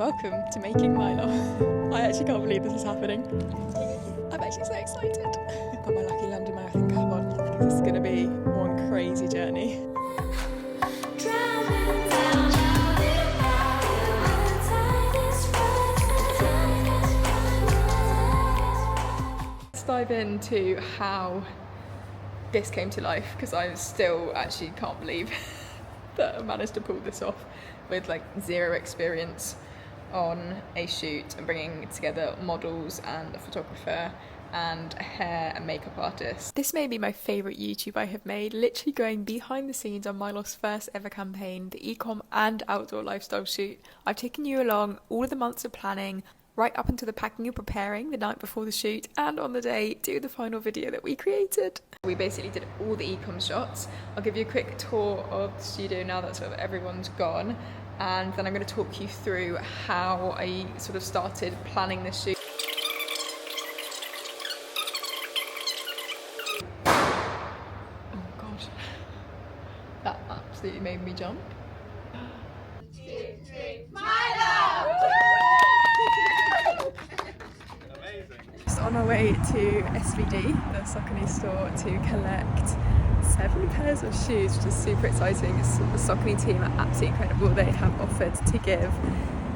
Welcome to Making mileoff. I actually can't believe this is happening. I'm actually so excited. I've got my lucky London Marathon cap on. This is going to be one crazy journey. Let's dive into how this came to life, because I still actually can't believe that I managed to pull this off with like zero experience on a shoot and bringing together models and a photographer and a hair and makeup artist. This may be my favourite YouTube I have made, literally going behind the scenes on mileoff's first ever campaign, the e-comm and outdoor lifestyle shoot. I've taken you along all of the months of planning, right up until the packing and preparing the night before the shoot, and on the day to the final video that we created. We basically did all the e-comm shots. I'll give you a quick tour of the studio now that sort of everyone's gone, and then I'm going to talk you through how I sort of started planning this shoot. Oh god, that absolutely made me jump. 1, 2, 3, mileoff! Just on our way to SVD, the Saucony store, to collect 7 pairs of shoes, which is super exciting. The Saucony team are absolutely incredible. They have offered to give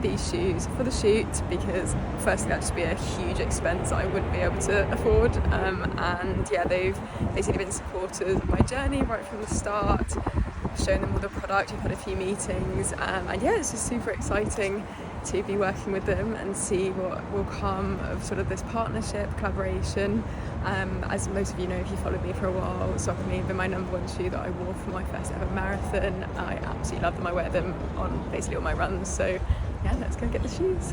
these shoes for the shoot because firstly that'd just be a huge expense I wouldn't be able to afford, and yeah, they've basically been supporters of my journey right from the start. Shown them all the product, we've had a few meetings, and yeah, it's just super exciting to be working with them and see what will come of sort of this partnership, collaboration. As most of you know, if you followed me for a while, Saucony have been my #1 shoe that I wore for my first ever marathon. I absolutely love them. I wear them on basically all my runs, so yeah, let's go get the shoes.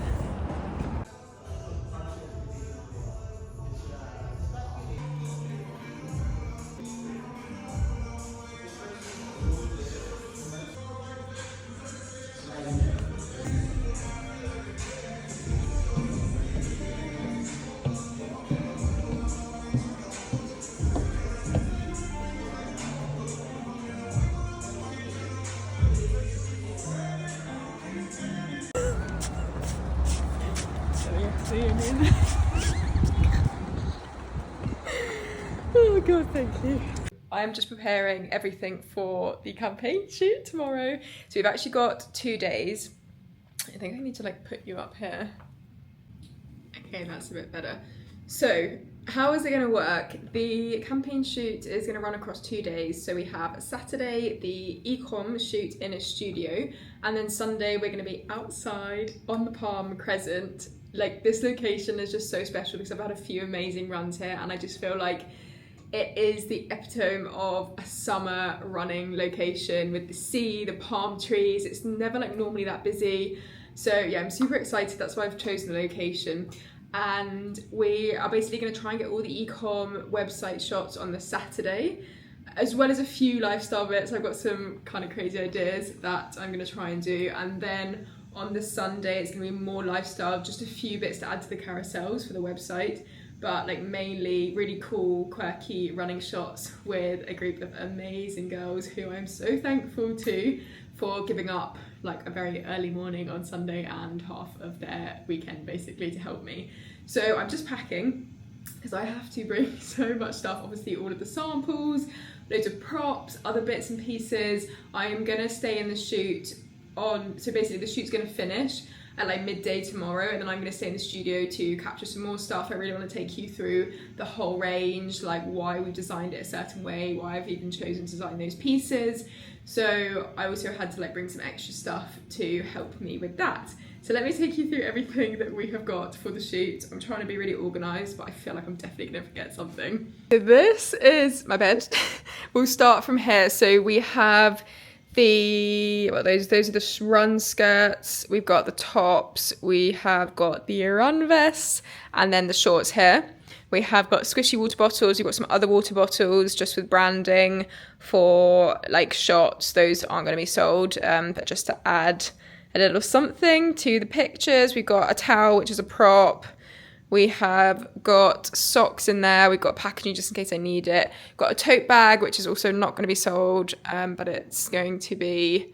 Oh god, thank you. I am just preparing everything for the campaign shoot tomorrow. So we've actually got 2 days. I think I need to like put you up here. Okay, that's a bit better. So how is it going to work? The campaign shoot is going to run across 2 days. So we have Saturday, the e-comm shoot in a studio, and then Sunday we're going to be outside on the Palm Crescent. Like, this location is just so special because I've had a few amazing runs here, and I just feel like it is the epitome of a summer running location with the sea, the palm trees. It's never like normally that busy. So yeah, I'm super excited. That's why I've chosen the location. And we are basically going to try and get all the e-comm website shots on the Saturday, as well as a few lifestyle bits. I've got some kind of crazy ideas that I'm going to try and do. And then on the Sunday, it's going to be more lifestyle, just a few bits to add to the carousels for the website, but like mainly really cool, quirky running shots with a group of amazing girls who I'm so thankful to for giving up like a very early morning on Sunday and half of their weekend basically to help me. So I'm just packing because I have to bring so much stuff, obviously all of the samples, loads of props, other bits and pieces. I'm gonna stay in the shoot so basically the shoot's gonna finish at like midday tomorrow, and then I'm gonna stay in the studio to capture some more stuff. I really want to take you through the whole range, like why we've designed it a certain way, why I've even chosen to design those pieces. So I also had to like bring some extra stuff to help me with that. So let me take you through everything that we have got for the shoot. I'm trying to be really organised, but I feel like I'm definitely gonna forget something. So this is my bed. We'll start from here. So we have those are the run skirts, we've got the tops, we have got the run vests, and then the shorts here. We have got squishy water bottles, we've got some other water bottles just with branding for like shots. Those aren't going to be sold, but just to add a little something to the pictures. We've got a towel, which is a prop. We have got socks in there. We've got packaging just in case I need it. Got a tote bag, which is also not going to be sold, but it's going to be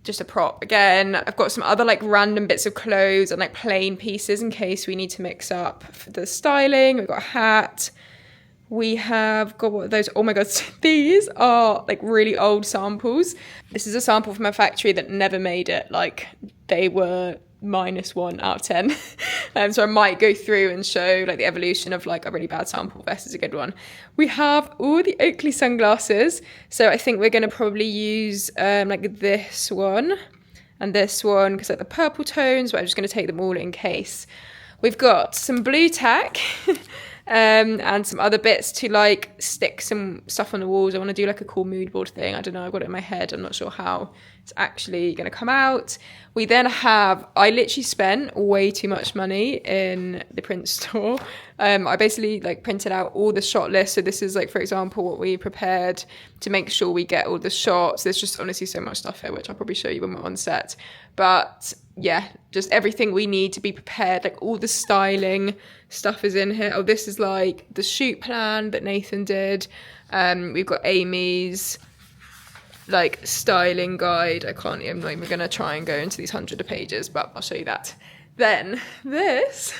just a prop. Again, I've got some other like random bits of clothes and like plain pieces in case we need to mix up for the styling. We've got a hat. We have got, what are those? Oh my God, these are like really old samples. This is a sample from a factory that never made it. Like they were -1 out of 10. So I might go through and show like the evolution of like a really bad sample versus a good one. We have all the Oakley sunglasses. So I think we're going to probably use like this one and this one because like the purple tones, but I'm just going to take them all in case. We've got some blue tack. And some other bits to like stick some stuff on the walls. I want to do like a cool mood board thing. I don't know, I've got it in my head. I'm not sure how it's actually going to come out. We then have, I literally spent way too much money in the print store. I basically like printed out all the shot lists. So this is like, for example, what we prepared to make sure we get all the shots. There's just honestly so much stuff here, which I'll probably show you when we're on set. But yeah, just everything we need to be prepared, like all the styling stuff is in here. Oh, this is like the shoot plan that Nathan did. We've got Amy's like styling guide. I'm not even gonna try and go into these hundreds of pages, but I'll show you that. Then this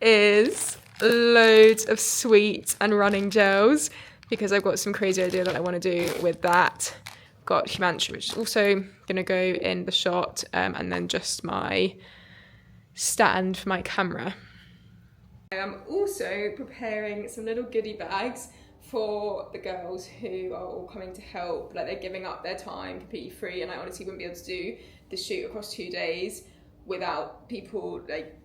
is loads of sweet and running gels because I've got some crazy idea that I want to do with that. Got Humantra, which is also gonna go in the shot, and then just my stand for my camera. I'm also preparing some little goodie bags for the girls who are all coming to help. Like they're giving up their time completely free, and I honestly wouldn't be able to do the shoot across 2 days without people like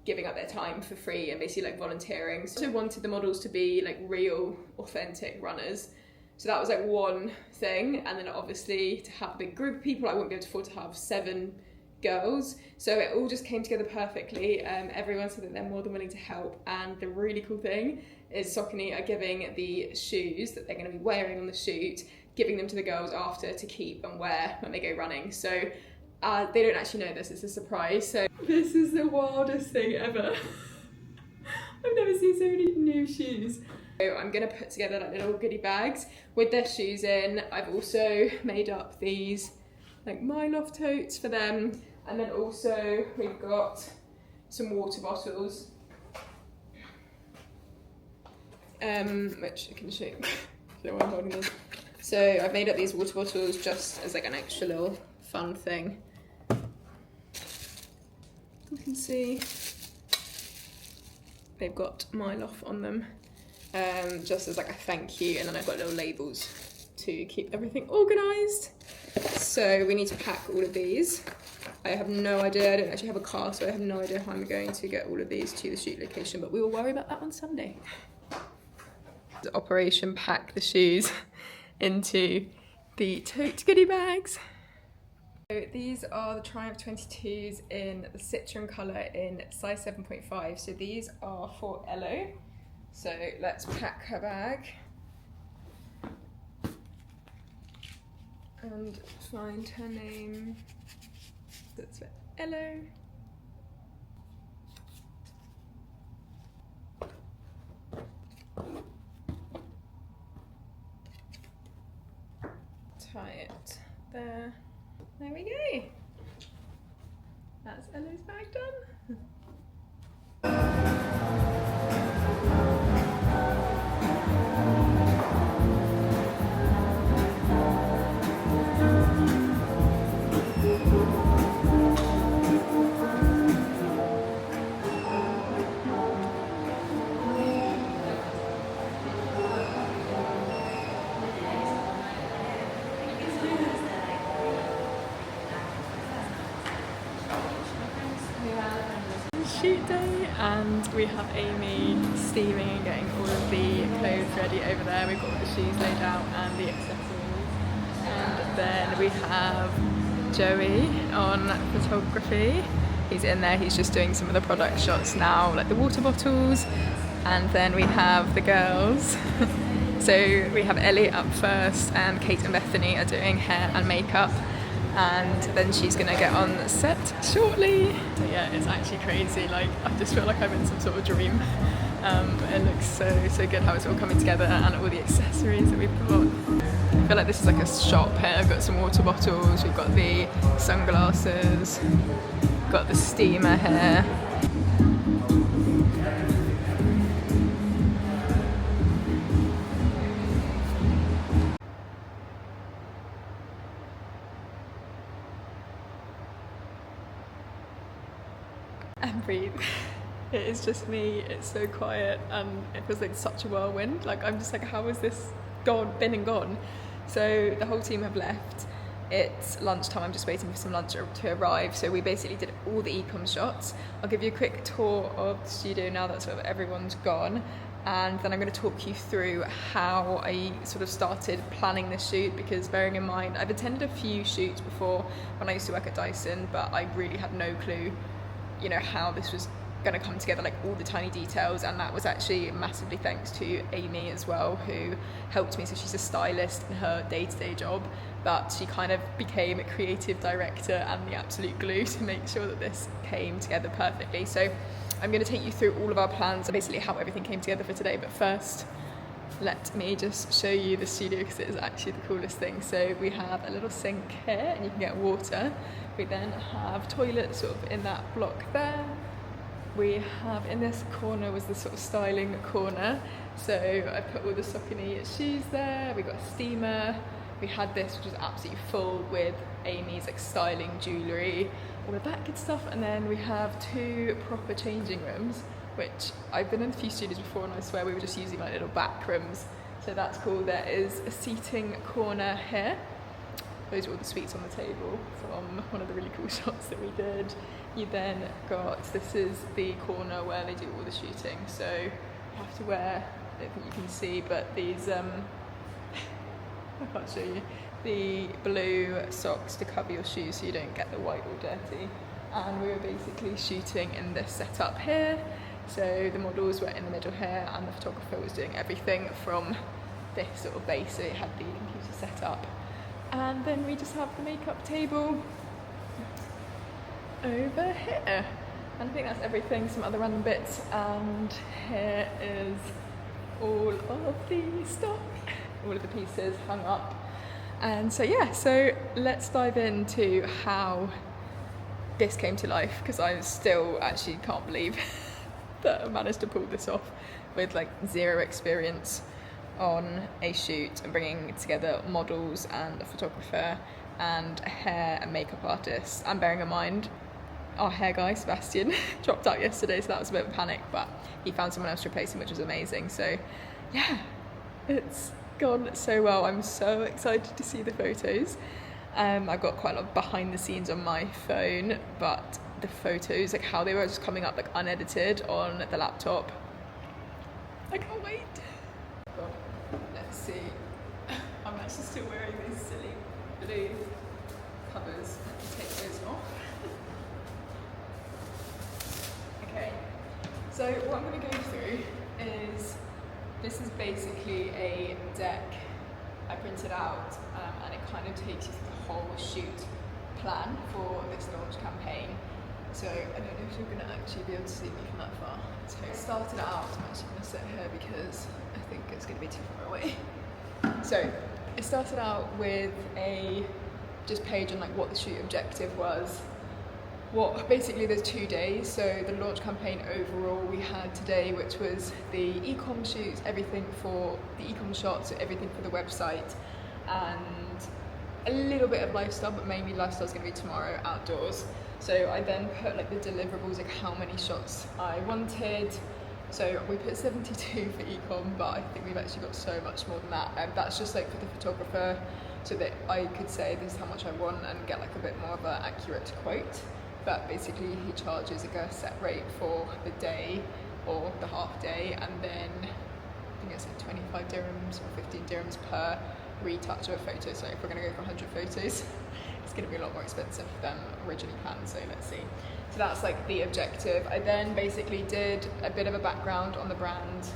giving up their time for free and basically like volunteering. So I wanted the models to be like real, authentic runners. So that was like one thing, and then obviously to have a big group of people, I wouldn't be able to afford to have 7 girls. So it all just came together perfectly. Everyone said that they're more than willing to help, and the really cool thing is Saucony are giving the shoes that they're going to be wearing on the shoot, giving them to the girls after to keep and wear when they go running. So they don't actually know this, it's a surprise. So this is the wildest thing ever. I've never seen so many new shoes. So I'm going to put together like little goodie bags with their shoes in. I've also made up these like mileoff totes for them, and then also we've got some water bottles, which I can show you. So I'm holding these. So I've made up these water bottles just as like an extra little fun thing. You can see they've got mileoff on them. Just as like a thank you, and then I've got little labels to keep everything organised. So we need to pack all of these. I have no idea, I don't actually have a car, so I have no idea how I'm going to get all of these to the shoot location, but we will worry about that on Sunday. The operation pack the shoes into the tote goodie bags. So these are the Triumph 22s in the citron colour in size 7.5. So these are for Ello. So let's pack her bag and find her name. That's for Ello. Tie it there. There we go. That's Ella's bag done. Shoot day, and we have Amy steaming and getting all of the clothes ready over there. We've got all the shoes laid out and the accessories, and then we have Joey on photography. He's in there, he's just doing some of the product shots now, like the water bottles, and then we have the girls. So we have Ellie up first, and Kate and Bethany are doing hair and makeup, and then she's gonna get on set shortly. So yeah, it's actually crazy, like I just feel like I'm in some sort of dream. But it looks so good how it's all coming together, and all the accessories that we've got. I feel like this is like a shop here. I've got some water bottles, we've got the sunglasses, got the steamer here. And breathe. It is just me, it's so quiet, and it feels like such a whirlwind. Like, I'm just like, how has this been and gone? So the whole team have left. It's lunchtime, I'm just waiting for some lunch to arrive. So we basically did all the e-comm shots. I'll give you a quick tour of the studio now that sort of everyone's gone, and then I'm going to talk you through how I sort of started planning this shoot, because bearing in mind I've attended a few shoots before when I used to work at Dyson, but I really had no clue, you know, how this was going to come together, like all the tiny details. And that was actually massively thanks to Amy as well, who helped me. So she's a stylist in her day-to-day job, but she kind of became a creative director and the absolute glue to make sure that this came together perfectly. So I'm going to take you through all of our plans, basically how everything came together for today. But first, let me just show you the studio, because it is actually the coolest thing. So we have a little sink here and you can get water. We then have toilets sort of in that block there. We have, in this corner was the sort of styling corner, so I put all the Saucony shoes there. We got a steamer. We had this, which was absolutely full with Amy's like styling jewellery, all of that good stuff. And then we have two proper changing rooms, which I've been in a few studios before and I swear we were just using like little back rooms, so that's cool. There is a seating corner here. Those are all the sweets on the table from one of the really cool shots that we did. You then got, this is the corner where they do all the shooting, so you have to wear, I don't think you can see, but these, I can't show you, the blue socks to cover your shoes so you don't get the white all dirty. And we were basically shooting in this setup here, so the models were in the middle here and the photographer was doing everything from this sort of base, so it had the computer set up. And then we just have the makeup table over here. And I think that's everything, some other random bits. And here is all of the stuff, all of the pieces hung up. And so yeah, so let's dive into how this came to life, because I still actually can't believe that I managed to pull this off with like zero experience on a shoot, and bringing together models and a photographer and a hair and makeup artist. And bearing in mind our hair guy Sebastian dropped out yesterday, so that was a bit of a panic, but he found someone else to replace him, which was amazing. So yeah, it's gone so well. I'm so excited to see the photos. I've got quite a lot of behind the scenes on my phone, but the photos, like how they were just coming up like unedited on the laptop, I can't wait. Let's see. I'm actually still wearing these silly blue covers. Let me take those off. Okay, so what I'm going to go through is, this is basically a deck I printed out, and it kind of takes you through the whole shoot plan for this launch campaign. So I don't know if you're going to actually be able to see me from that far. So it started out, I'm actually going to sit here because I think it's going to be too far away. So it started out with a just page on like what the shoot objective was. What basically there's 2 days, so the launch campaign overall we had today, which was the e-comm shoots, everything for the e-comm shots, so everything for the website, and a little bit of lifestyle, but mainly lifestyle is going to be tomorrow outdoors. So I then put like the deliverables, like how many shots I wanted. So we put 72 for e-comm, but I think we've actually got so much more than that. That's just like for the photographer, so that I could say this is how much I want and get like a bit more of an accurate quote. But basically he charges like a set rate for the day or the half day, and then I think it's like 25 dirhams or 15 dirhams per retouch of a photo. So if we're going to go for 100 photos, it's going to be a lot more expensive than originally planned, so let's see. So that's like the objective. I then basically did a bit of a background on the brand,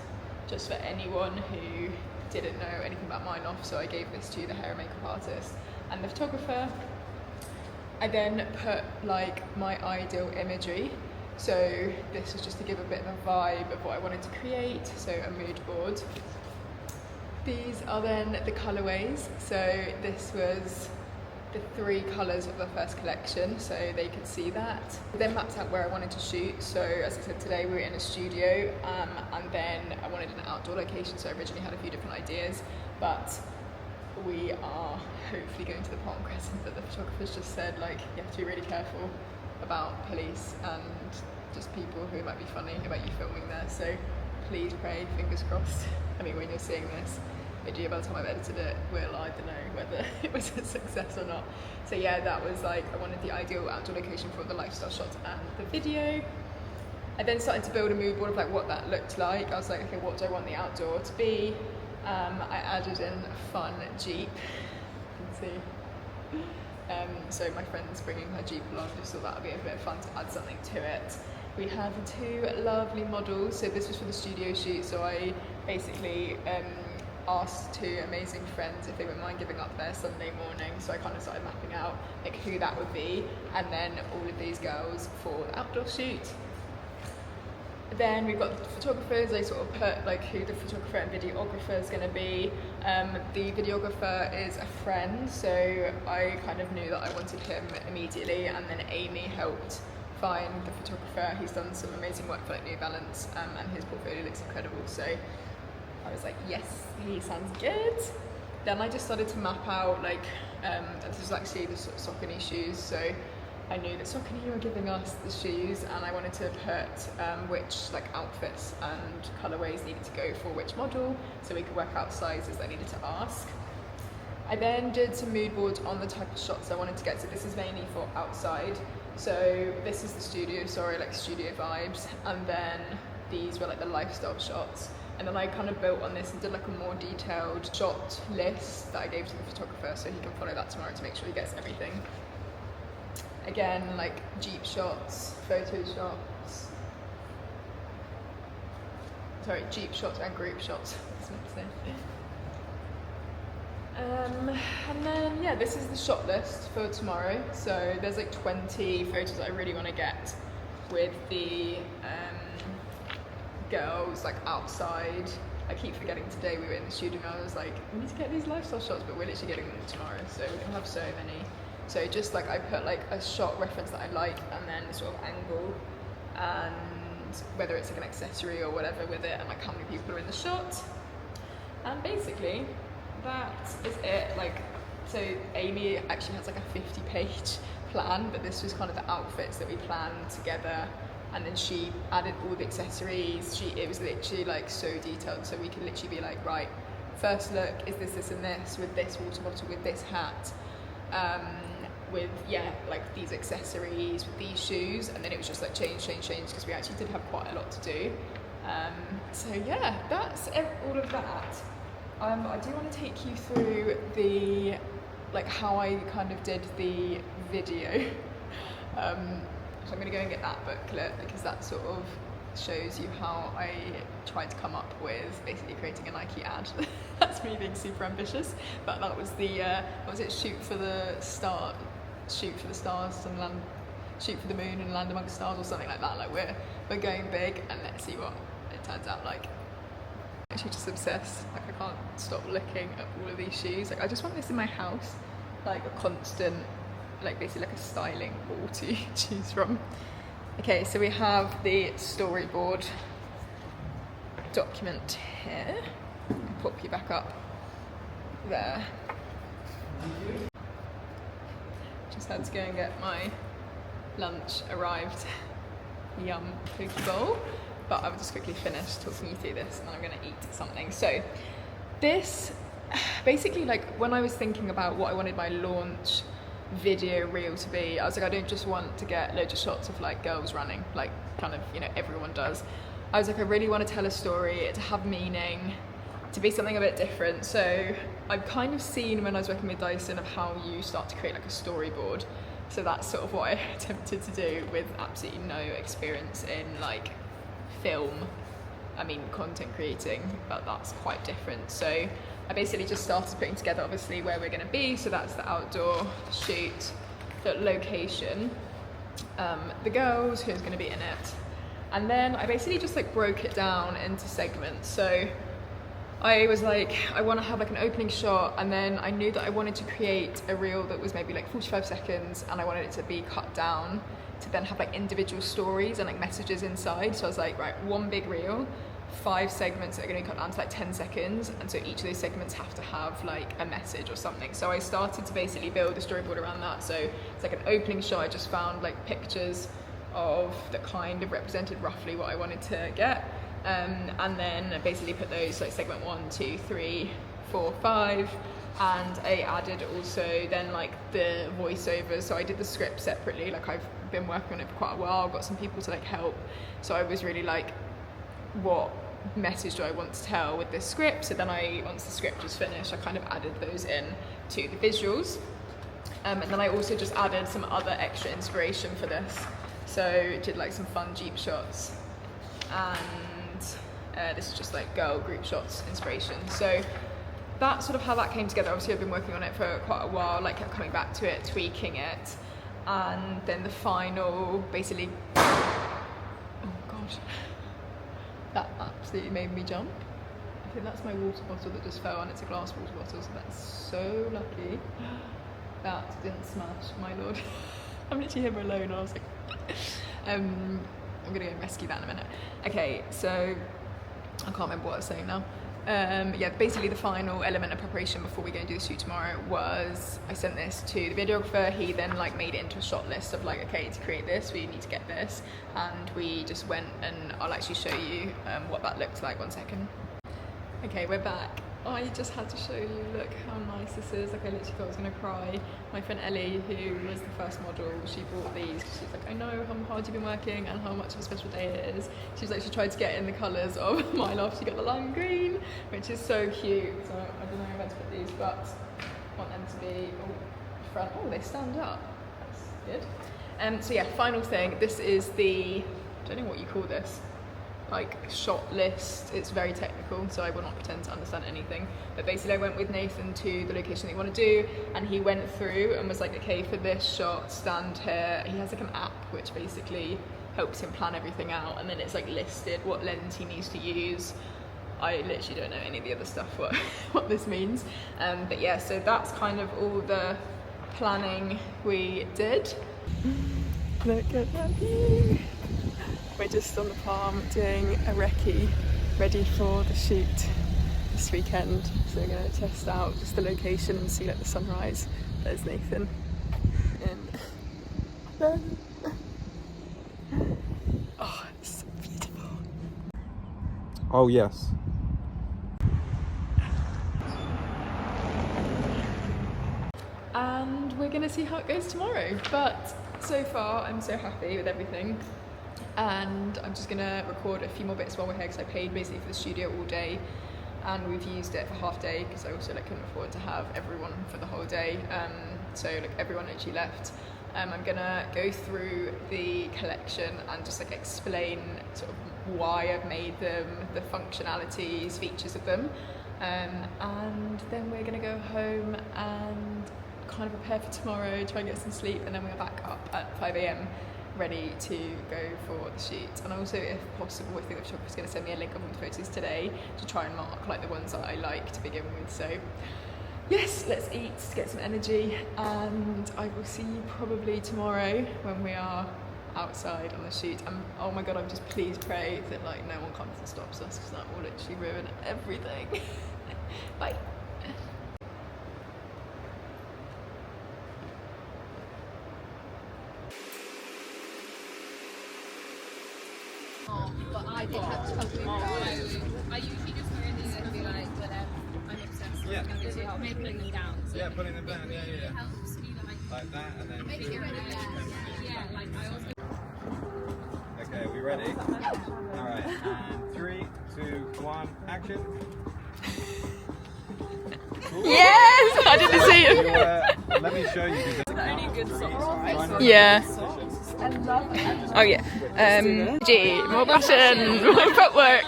just for anyone who didn't know anything about mileoff, so I gave this to the hair and makeup artist and the photographer. I then put like my ideal imagery, So this was just to give a bit of a vibe of what I wanted to create, so a mood board. These are then the colourways, so this was the 3 colours of the first collection, so they could see that. Then mapped out where I wanted to shoot, so as I said today we were in a studio, and then I wanted an outdoor location, so I originally had a few different ideas, but we are hopefully going to the Palm Crescent, but the photographers just said like you have to be really careful about police and just people who might be funny about you filming there, so please pray, fingers crossed. I mean, when you're seeing this video, by the time I've edited it, we'll either know whether it was a success or not. So yeah, that was like, I wanted the ideal outdoor location for the lifestyle shots and the video. I then started to build a mood board of like what that looked like. I was like, okay, what do I want the outdoor to be? I added in a fun Jeep, you can see. So my friend's bringing her Jeep along, just thought that would be a bit of fun to add something to it. We have 2 lovely models, so this was for the studio shoot, so I basically asked 2 amazing friends if they wouldn't mind giving up their Sunday morning, so I kind of started mapping out like who that would be, and then all of these girls for the outdoor shoot. Then we've got the photographers. I sort of put like who the photographer and videographer is going to be. The videographer is a friend, so I kind of knew that I wanted him immediately, and then Amy helped find the photographer. He's done some amazing work for like New Balance, and his portfolio looks incredible, so I was like, yes, he sounds good. Then I just started to map out like, this was actually the sort of Saucony shoes, so I knew that Saucony were giving us the shoes, and I wanted to put which like outfits and colourways needed to go for which model, so we could work out sizes I needed to ask. I then did some mood boards on the type of shots I wanted to get, so this is mainly for outside. So this is the studio, sorry, like studio vibes, and then these were like the lifestyle shots. And then I kind of built on this and did like a more detailed shot list that I gave to the photographer, so he can follow that tomorrow to make sure he gets everything. Again, like Jeep shots, photo shots. Sorry, Jeep shots and group shots. That's not the same. And then yeah, this is the shot list for tomorrow. So there's like 20 photos I really want to get with the girls like outside. I keep forgetting today we were in the studio and I was like, we need to get these lifestyle shots, but we're literally getting them tomorrow, so we don't have so many. So just like I put like a shot reference that I like, and then the sort of angle, and whether it's like an accessory or whatever with it, and like how many people are in the shot. And basically that is it. Like, so Amy actually has like a 50-page plan, but this was kind of the outfits that we planned together, and then she added all the accessories. It was literally like so detailed, so we could literally be like, right, first look is this, this and this, with this water bottle, with this hat, with yeah, like these accessories, with these shoes, and then it was just like change, because we actually did have quite a lot to do. So yeah, that's all of that. I do want to take you through the like how I kind of did the video. So I'm going to go and get that booklet, because that sort of shows you how I tried to come up with basically creating a Nike ad. That's me being super ambitious, but that was the what was it, shoot for the stars and land, shoot for the moon and land amongst stars, or something like that. Like we're going big, and let's see what it turns out like. I'm actually just obsessed. Like I can't stop looking at all of these shoes. Like I just want this in my house, like a constant, like basically like a styling wall to choose from. Okay, so we have the storyboard document here. I'll pop you back up there. Just had to go and get my lunch, arrived. Yum, cookie bowl. But I will just quickly finish talking you through this, and then I'm going to eat something. So this, basically, like when I was thinking about what I wanted my launch video reel to be, I was like, I don't just want to get loads of shots of like girls running, like kind of, you know, everyone does. I was like, I really want to tell a story, to have meaning, to be something a bit different. So I've kind of seen when I was working with Dyson of how you start to create like a storyboard. So that's sort of what I attempted to do with absolutely no experience in like film, I mean content creating, but that's quite different. So I basically just started putting together obviously where we're going to be, so that's the outdoor shoot, the location, the girls, who's going to be in it. And then I basically just like broke it down into segments. So I was like, I want to have like an opening shot, and then I knew that I wanted to create a reel that was maybe like 45 seconds, and I wanted it to be cut down to then have like individual stories and like messages inside. So I was like, right, one big reel, 5 segments that are going to be cut down to like 10 seconds, and so each of those segments have to have like a message or something. So I started to basically build a storyboard around that. So it's like an opening shot. I just found like pictures of that kind of represented roughly what I wanted to get, and then basically put those like segment 1, 2, 3, 4, 5, and I added also then like the voiceovers. So I did the script separately. Like I've been working on it for quite a while, got some people to like help, so I was really like, what message do I want to tell with this script? So then once the script was finished, I kind of added those in to the visuals, and then I also just added some other extra inspiration for this. So did like some fun Jeep shots, and this is just like girl group shots inspiration. So that's sort of how that came together. Obviously I've been working on it for quite a while, like kept coming back to it, tweaking it, and then the final basically, oh god, that absolutely made me jump. I think that's my water bottle that just fell, and it's a glass water bottle, so that's so lucky that didn't smash, my lord. I'm literally here alone, and I was like, I'm gonna go and rescue that in a minute. Okay, so I can't remember what I was saying now. Yeah, basically the final element of preparation before we go and do the shoot tomorrow was I sent this to the videographer. He then like made it into a shot list of like, okay, to create this we need to get this, and we just went, and I'll actually show you what that looked like. 1 second. Okay, we're back. I just had to show you, look how nice this is. Like I literally thought I was gonna cry. My friend Ellie, who was the first model, she bought these. She's like, I know how hard you've been working and how much of a special day it is. She's like, she tried to get in the colours of mileoff. She got the lime green, which is so cute. So I don't know where to put these, but I want them to be front. Oh, they stand up. That's good. So yeah, final thing. This is the, I don't know what you call this, like shot list. It's very technical, so I will not pretend to understand anything, but basically I went with Nathan to the location that you want to do, and he went through and was like, okay, for this shot, stand here. He has like an app which basically helps him plan everything out, and then it's like listed what lens he needs to use. I literally don't know any of the other stuff what this means, but yeah, so that's kind of all the planning we did. Look at that view. We're just on the palm doing a recce, ready for the shoot this weekend. So we're going to test out just the location and see like the sunrise. There's Nathan. And oh, it's so beautiful. Oh yes. And we're going to see how it goes tomorrow. But so far I'm so happy with everything. And I'm just gonna record a few more bits while we're here, because I paid basically for the studio all day, and we've used it for half day because I also like couldn't afford to have everyone for the whole day. So like everyone literally left. I'm gonna go through the collection and just like explain sort of why I've made them, the functionalities, features of them, and then we're gonna go home and kind of prepare for tomorrow, try and get some sleep, and then we're back up at 5 AM ready to go for the shoot. And also, if possible, I think the photographer's going to send me a link of all the photos today to try and mark like the ones that I like to begin with. So yes, let's eat, get some energy, and I will see you probably tomorrow when we are outside on the shoot. And oh my god, I'm just, please pray that like no one comes and stops us, because that will literally ruin everything. Bye. But I did have to I usually just wear these and be like, whatever, I'm obsessed with putting them down. So Yeah, putting them down, yeah. it helps me Like that, and then... yeah, like I also... Okay, are we ready? Alright, and 3, 2, 1, action. Yes! I didn't see it. Let me show you. Only good socks. Yeah. Oh yeah. G, more passion, more footwork.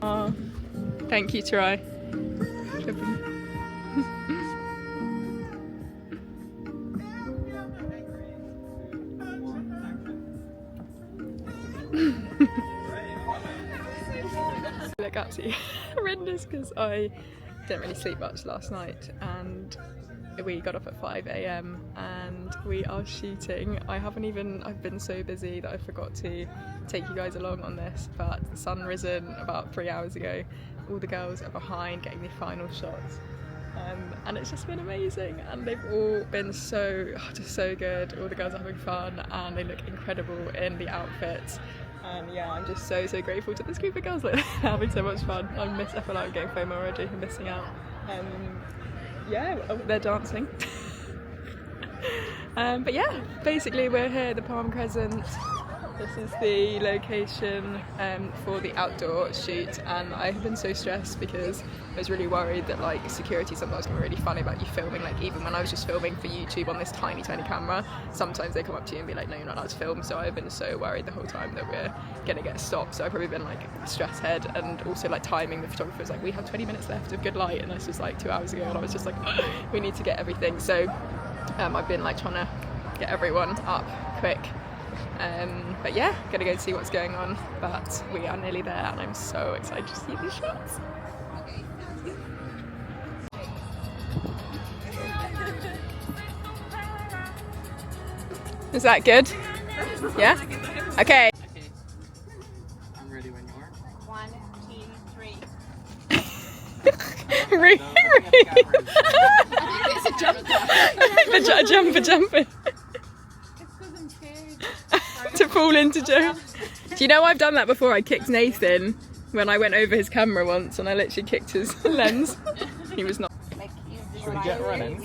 Oh, thank you, Try. Look absolutely horrendous because I didn't really sleep much last night, and we got up at 5 a.m. and we are shooting. I've been so busy that I forgot to take you guys along on this, but the sun risen about 3 hours ago. All the girls are behind getting the final shots. And it's just been amazing, and they've all been just so good. All the girls are having fun and they look incredible in the outfits. And yeah, I'm just so grateful to this group of girls. Like, they're having so much fun. I feel like I'm getting FOMO already. I'm missing out. Yeah, they're dancing. But yeah, basically we're here at the Palm Crescent. This is the location for the outdoor shoot, and I have been so stressed because I was really worried that like security sometimes can be really funny about you filming. Like even when I was just filming for YouTube on this tiny camera, sometimes they come up to you and be like, no, you're not allowed to film. So I've been so worried the whole time that we're gonna get stopped. So I've probably been like stress head, and also like timing. The photographer was like, we have 20 minutes left of good light, and this was like 2 hours ago, and I was just like, we need to get everything. So I've been like trying to get everyone up quick. But yeah, gonna go see what's going on, but we are nearly there and I'm so excited to see these shots. Is that good? Yeah? Okay. I'm ready when you are. 1, 2, 3. Really? It's a jump. Jumping. To fall into Joe. Do you know I've done that before? I kicked Nathan when I went over his camera once, and I literally kicked his lens. He was not. Should we get running?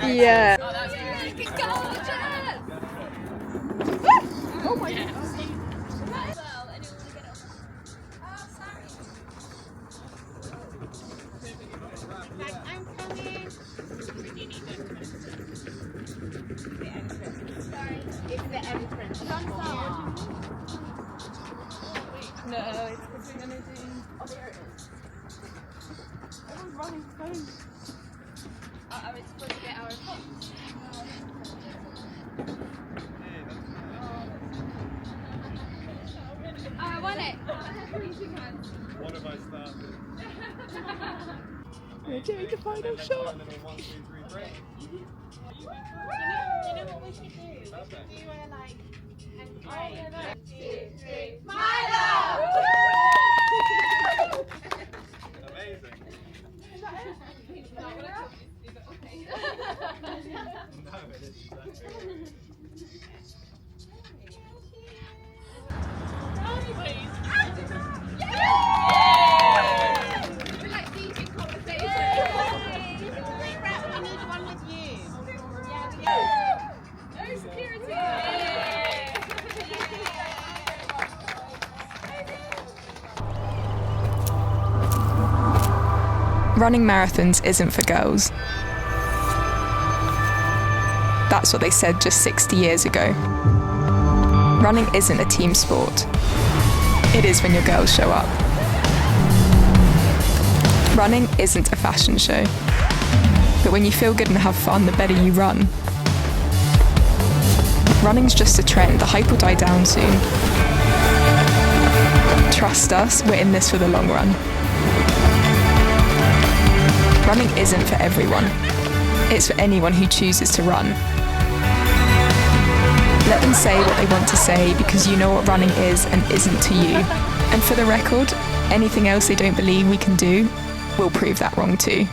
Yeah. Oh, that's gorgeous. Oh my God. I'm coming. Sorry, it's the entrance. No, it's between anything. Oh, there it is. Everyone's running home. Are we supposed to get our phones? Oh, I want it. What have I started? We're doing the final shot. 1, 2, 3 break. You know what we should do? We should do like and pray. 1, 2, 3. mileoff! Amazing. Is that it? No, it is. We're like deep in conversation. We need one with you. No security. Running marathons isn't for girls. That's what they said just 60 years ago. Running isn't a team sport. It is when your girls show up. Running isn't a fashion show. But when you feel good and have fun, the better you run. Running's just a trend. The hype will die down soon. Trust us, we're in this for the long run. Running isn't for everyone. It's for anyone who chooses to run. Let them say what they want to say, because you know what running is and isn't to you. And for the record, anything else they don't believe we can do, we'll prove that wrong too.